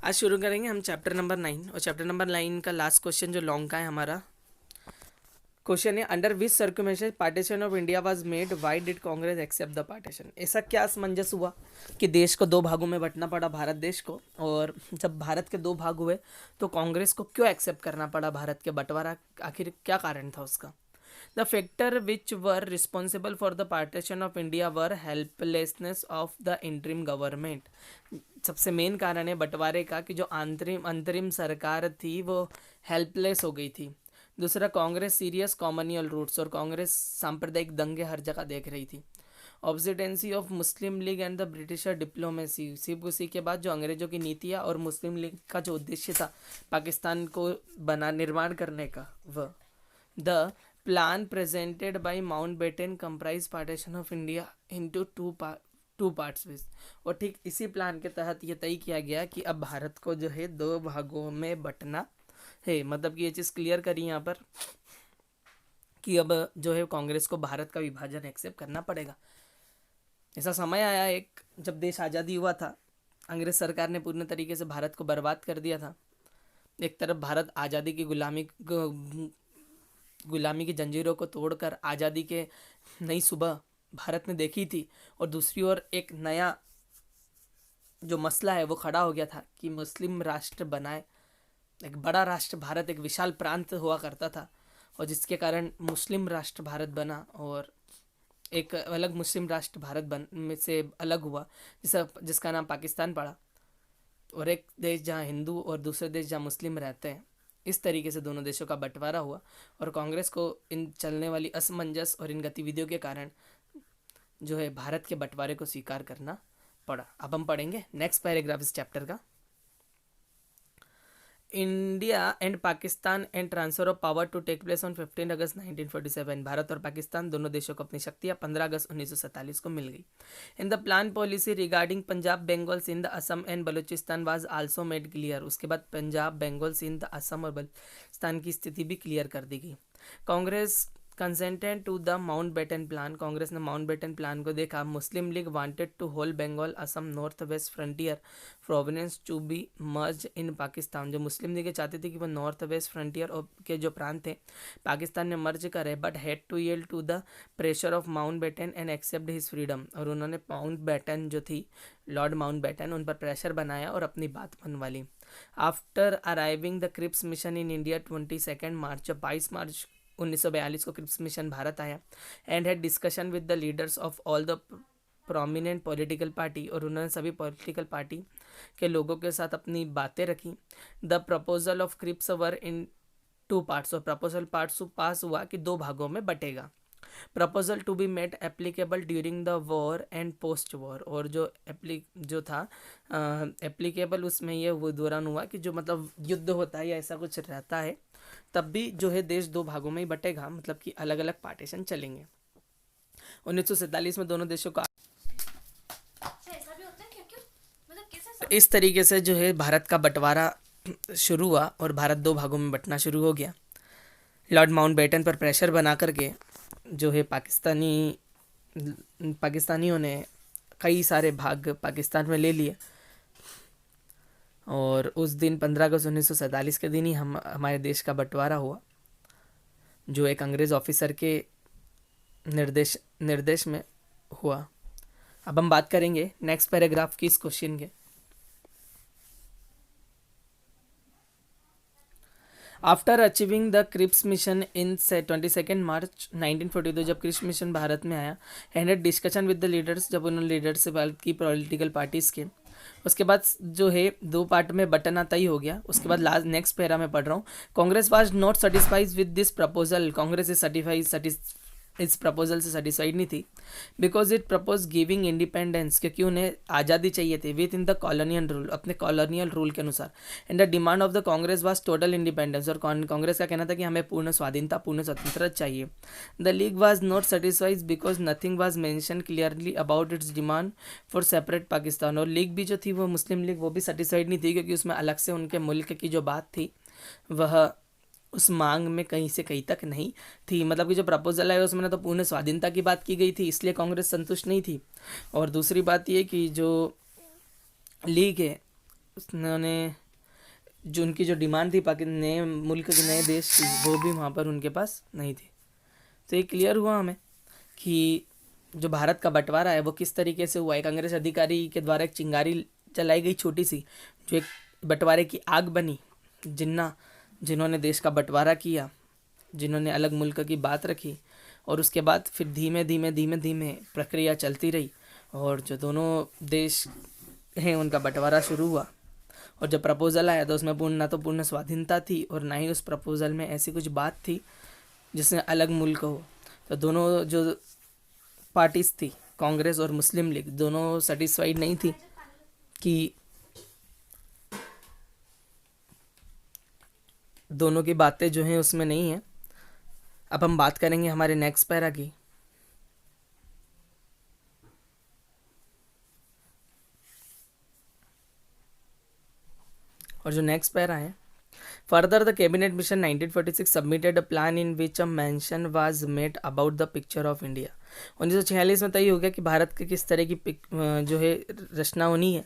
आज शुरू करेंगे हम चैप्टर नंबर 9 और चैप्टर नंबर 9 का लास्ट क्वेश्चन जो लॉन्ग का है हमारा क्वेश्चन है under which circumstances partition of India was made why did Congress accept the partition. ऐसा क्या असमंजस हुआ कि देश को दो भागों में बंटना पड़ा भारत देश को, और जब भारत के दो भाग हुए तो कांग्रेस को क्यों एक्सेप्ट करना पड़ा भारत के बंटवारा, आखिर क्या कारण था उसका। The factor which were responsible for the partition of India were helplessness of the interim government. सबसे मेन कारण है बंटवारे का कि जो अंतरिम अंतरिम सरकार थी वो हेल्पलेस हो गई थी। दूसरा, कांग्रेस सीरियस कॉमनियल रूट्स, और कांग्रेस सांप्रदायिक दंगे हर जगह देख रही थी। Obstinacy of Muslim League and the Britisher diplomacy, सिर्फ उसी के बाद जो अंग्रेजों की नीतियाँ और मुस्लिम लीग का जो उद्देश्य था पाकिस्तान को बना निर्माण करने का, वह the plan presented by Mountbatten comprise partition of India into two parts which. और ठीक इसी प्लान के तहत ये तय किया गया कि अब भारत को जो है दो भागों में बंटना है। मतलब कि ये चीज़ क्लियर करी यहाँ पर कि अब जो है कांग्रेस को भारत का विभाजन एक्सेप्ट करना पड़ेगा। ऐसा समय आया एक जब देश आज़ादी हुआ था, अंग्रेज सरकार ने पूर्ण तरीके से भारत को बर्बाद कर दिया था। एक तरफ भारत आज़ादी की गुलामी की जंजीरों को तोड़कर आज़ादी के नई सुबह भारत ने देखी थी, और दूसरी ओर एक नया जो मसला है वो खड़ा हो गया था कि मुस्लिम राष्ट्र बनाए। एक बड़ा राष्ट्र भारत एक विशाल प्रांत हुआ करता था, और जिसके कारण मुस्लिम राष्ट्र भारत बना, और एक अलग मुस्लिम राष्ट्र भारत बन में से अलग हुआ जिसका नाम पाकिस्तान पड़ा। और एक देश जहाँ हिंदू और दूसरे देश जहाँ मुस्लिम रहते हैं, इस तरीके से दोनों देशों का बंटवारा हुआ, और कांग्रेस को इन चलने वाली असमंजस और इन गतिविधियों के कारण जो है भारत के बंटवारे को स्वीकार करना पड़ा। अब हम पढ़ेंगे नेक्स्ट पैराग्राफ इस चैप्टर का। India and Pakistan and transfer of power to take place on 15 August 1947। Bharat और पाकिस्तान दोनों देशों को अपनी शक्तियां 15 अगस्त 1947 को मिल गई। In the plan policy regarding Punjab Bengal Sindh Assam and Balochistan was also made clear. उसके बाद पंजाब बंगाल सिंध असम और बलूचिस्तान की स्थिति भी क्लियर कर दी गई। Congress consented to the Mountbatten plan, Congress ने माउंटबेटन प्लान को देखा। Muslim League wanted to whole Bengal Assam North West Frontier Province to be merge in Pakistan. जो मुस्लिम लीग चाहते थे कि वो नॉर्थ वेस्ट फ्रंटियर के जो प्रांत थे पाकिस्तान में मर्ज करे, but had to yield to the pressure of Mountbatten and accept his freedom. और उन्होंने माउंटबेटन जो थी लॉर्ड माउंटबेटन, उन पर प्रेशर बनाया और अपनी बात मनवा ली। After arriving the Cripps mission in India 22 March, 22 March 1942 को क्रिप्स मिशन भारत आया, and had discussion with the leaders of all the prominent political party, और उन्होंने सभी पॉलिटिकल पार्टी के लोगों के साथ अपनी बातें रखी। The proposal of Cripps were in two parts, और प्रपोजल पार्ट्स पास हुआ कि दो भागों में बटेगा। Proposal to be made applicable during the war and post war, और जो था एप्लीकेबल उसमें ये वो दौरान हुआ कि जो मतलब युद्ध होता है या ऐसा कुछ रहता है तब भी जो है देश दो भागों में ही बटेगा, मतलब कि अलग अलग पार्टीशन चलेंगे। 1947 में दोनों देशों का इस तरीके से जो है भारत का बंटवारा शुरू हुआ और भारत दो भागों में बंटना शुरू हो गया। लॉर्ड माउंटबेटन पर प्रेशर बना करके जो है पाकिस्तानियों ने कई सारे भाग पाकिस्तान में ले लिए, और उस दिन 15 अगस्त 1947 के दिन ही हमारे देश का बंटवारा हुआ, जो एक अंग्रेज़ ऑफिसर के निर्देश में हुआ। अब हम बात करेंगे नेक्स्ट पैराग्राफ की इस क्वेश्चन के। After achieving the Cripps mission in 22 March 1942, जब क्रिप्स मिशन भारत में आया, and discussion with the leaders, जब उन्होंने लीडर से बात की पॉलिटिकल पार्टीज़ के, उसके बाद जो है दो पार्ट में बंटना तय हो गया। उसके बाद लास्ट नेक्स्ट पैरा में पढ़ रहा हूँ। Congress was not satisfied with this proposal, Congress इस प्रपोजल से सेटिस्फाइड नहीं थी, because it propose giving independence, क्योंकि उन्हें आज़ादी चाहिए थी with in the colonial rule, अपने कॉलोनियल रूल के अनुसार। And the demand of the Congress was total independence, और कांग्रेस का कहना था कि हमें पूर्ण स्वाधीनता पूर्ण स्वतंत्रता चाहिए। The League was not satisfied because nothing was mention clearly about it's demand for separate Pakistan, और लीग भी जो थी वो मुस्लिम लीग वो भी सेटिस्फाइड नहीं थी, क्योंकि उसमें अलग से उनके मुल्क की जो बात थी वह उस मांग में कहीं से कहीं तक नहीं थी। मतलब कि जो प्रपोजल है उसमें तो पूर्ण स्वाधीनता की बात की गई थी, इसलिए कांग्रेस संतुष्ट नहीं थी। और दूसरी बात ये कि जो लीग है उन्होंने जो उनकी जो डिमांड थी पाकिस्तान नए मुल्क के नए देश की, वो भी वहाँ पर उनके पास नहीं थी। तो ये क्लियर हुआ हमें कि जो भारत का बंटवारा है वो किस तरीके से हुआ। एक अंग्रेज अधिकारी के द्वारा एक चिंगारी चलाई गई छोटी सी, जो एक बंटवारे की आग बनी, जिन्होंने देश का बंटवारा किया, जिन्होंने अलग मुल्क की बात रखी, और उसके बाद फिर धीमे धीमे धीमे धीमे प्रक्रिया चलती रही और जो दोनों देश हैं उनका बंटवारा शुरू हुआ। और जब प्रपोज़ल आया तो उसमें ना तो पूर्ण स्वाधीनता थी और ना ही उस प्रपोज़ल में ऐसी कुछ बात थी जिसमें अलग मुल्क हो। तो दोनों जो पार्टीज थी, कांग्रेस और मुस्लिम लीग, दोनों सेटिस्फाइड नहीं थी कि दोनों की बातें जो हैं उसमें नहीं है। अब हम बात करेंगे हमारे नेक्स्ट पैरा की। और जो नेक्स्ट पैरा है, further the cabinet mission 1946 submitted a plan in which a mention was made about the picture of India. 1946 में तय हो गया कि भारत के किस तरह की जो है रचना होनी है,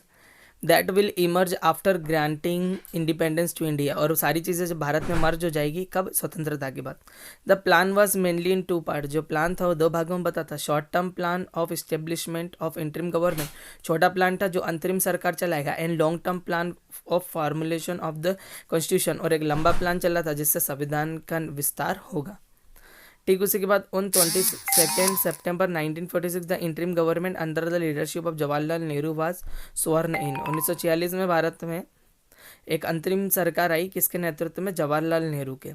that will emerge after granting independence to India. और वो सारी चीज़ें जब भारत में मर्ज हो जाएगी, कब? स्वतंत्रता के बाद। The plan was mainly in 2 part. जो प्लान था वो 2 भागों में बता था। Short term plan of establishment of interim government, छोटा प्लान था जो अंतरिम सरकार चलाएगा, and long term plan of formulation of the constitution, और एक लंबा प्लान चला था जिससे संविधान का विस्तार होगा। ठीक उसी के बाद on 22 September 1946 the interim government under the leadership of Jawaharlal Nehru was sworn in. 1946 में भारत में एक अंतरिम सरकार आई, किसके नेतृत्व में? जवाहरलाल नेहरू के।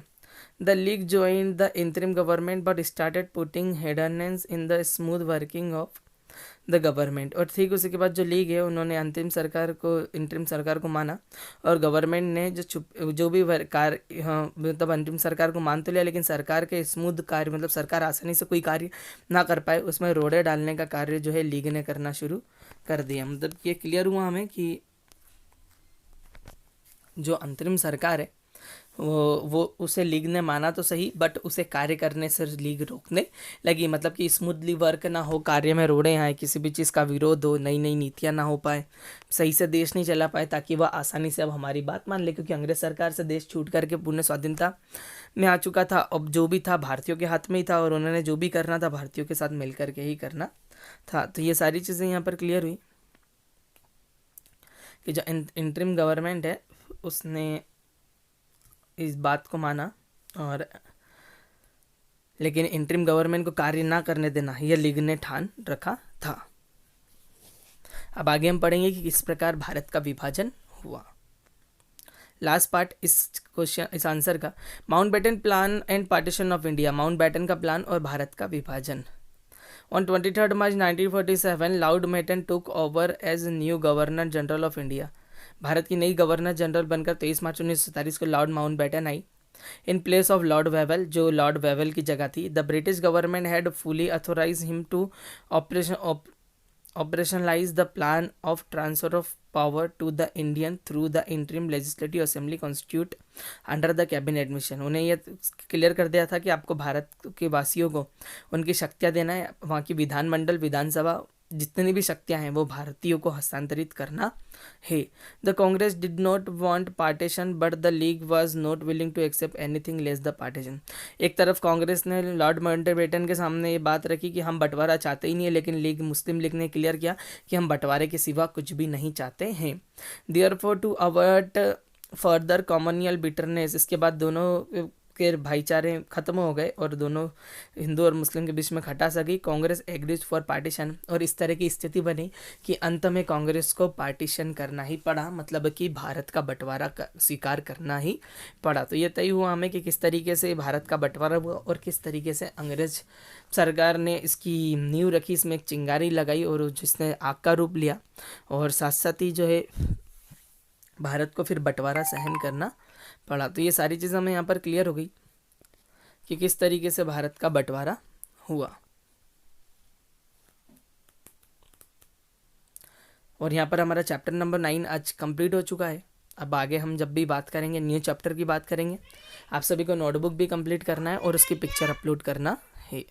The League joined the interim government but started putting hindrance in the smooth working of the government. और ठीक उसी के बाद जो लीग है उन्होंने इंटरिम सरकार को माना, और गवर्नमेंट ने जो भी कार्य, मतलब अंतरिम सरकार को मान तो लिया, लेकिन सरकार के स्मूथ कार्य, मतलब सरकार आसानी से कोई कार्य ना कर पाए, उसमें रोड़े डालने का कार्य जो है लीग ने करना शुरू कर दिया। मतलब ये क्लियर हुआ हमें कि जो अंतरिम सरकार है वो उसे लीग ने माना तो सही, बट उसे कार्य करने से लीग रोकने लगी। मतलब कि स्मूथली वर्क ना हो, कार्य में रोड़े आए, किसी भी चीज़ का विरोध हो, नई नई नीतियाँ ना हो पाए, सही से देश नहीं चला पाए, ताकि वह आसानी से अब हमारी बात मान ले। क्योंकि अंग्रेज सरकार से देश छूट करके पूर्ण स्वाधीनता में आ चुका था। अब जो भी था भारतीयों के हाथ में ही था, और उन्होंने जो भी करना था भारतीयों के साथ मिल करके ही करना था। तो ये सारी चीज़ें यहाँ पर क्लियर हुई कि जो इंटरिम गवर्नमेंट है उसने इस बात को माना, और लेकिन इंटरिम गवर्नमेंट को कार्य ना करने देना यह लीग ने ठान रखा था। अब आगे हम पढ़ेंगे कि किस प्रकार भारत का विभाजन हुआ। लास्ट पार्ट इस आंसर का, Mountbatten plan and partition of India. Mountbatten का प्लान और भारत का विभाजन। On 23 March 1947 Lord Mountbatten took over as new Governor General of India. Bharat की नई गवर्नर जनरल बनकर 23 मार्च 1947 को लॉर्ड माउंटबेटन आई, in place of Lord Wavell, जो लॉर्ड वेवल की जगह थी। The British government had fully authorise him to operationalize the plan of transfer of power to the Indian through the interim legislative assembly constitute under the cabinet mission। उन्हें यह clear कर दिया था कि आपको भारत के वासियों को उनकी शक्तियाँ देना है, वहाँ की विधानमंडल, विधानसभा, जितनी भी शक्तियाँ हैं वो भारतीयों को हस्तांतरित करना है। The Congress did not want partition but the League was not willing to accept anything less the partition. एक तरफ कांग्रेस ने लॉर्ड माउंटबेटन के सामने ये बात रखी कि हम बंटवारा चाहते ही नहीं है, लेकिन मुस्लिम लीग ने क्लियर किया कि हम बंटवारे के सिवा कुछ भी नहीं चाहते हैं। Therefore to avoid further communal bitterness, इसके बाद दोनों के भाईचारे खत्म हो गए और दोनों हिंदू और मुस्लिम के बीच में खटास आ गई। कांग्रेस एग्रीज फॉर पार्टीशन, और इस तरह की स्थिति बनी कि अंत में कांग्रेस को पार्टीशन करना ही पड़ा, मतलब कि भारत का बंटवारा स्वीकार करना ही पड़ा। तो ये तय हुआ हमें कि किस तरीके से भारत का बंटवारा हुआ और किस तरीके से अंग्रेज सरकार ने इसकी नींव रखी, इसमें एक चिंगारी लगाई और जिसने आग का रूप लिया, और साथ साथ ही जो है भारत को फिर बंटवारा सहन करना पड़ा। तो ये सारी चीज़ें हमें यहाँ पर क्लियर हो गई कि किस तरीके से भारत का बंटवारा हुआ। और यहाँ पर हमारा चैप्टर नंबर 9 आज कंप्लीट हो चुका है। अब आगे हम जब भी बात करेंगे न्यू चैप्टर की बात करेंगे। आप सभी को नोटबुक भी कंप्लीट करना है और उसकी पिक्चर अपलोड करना है।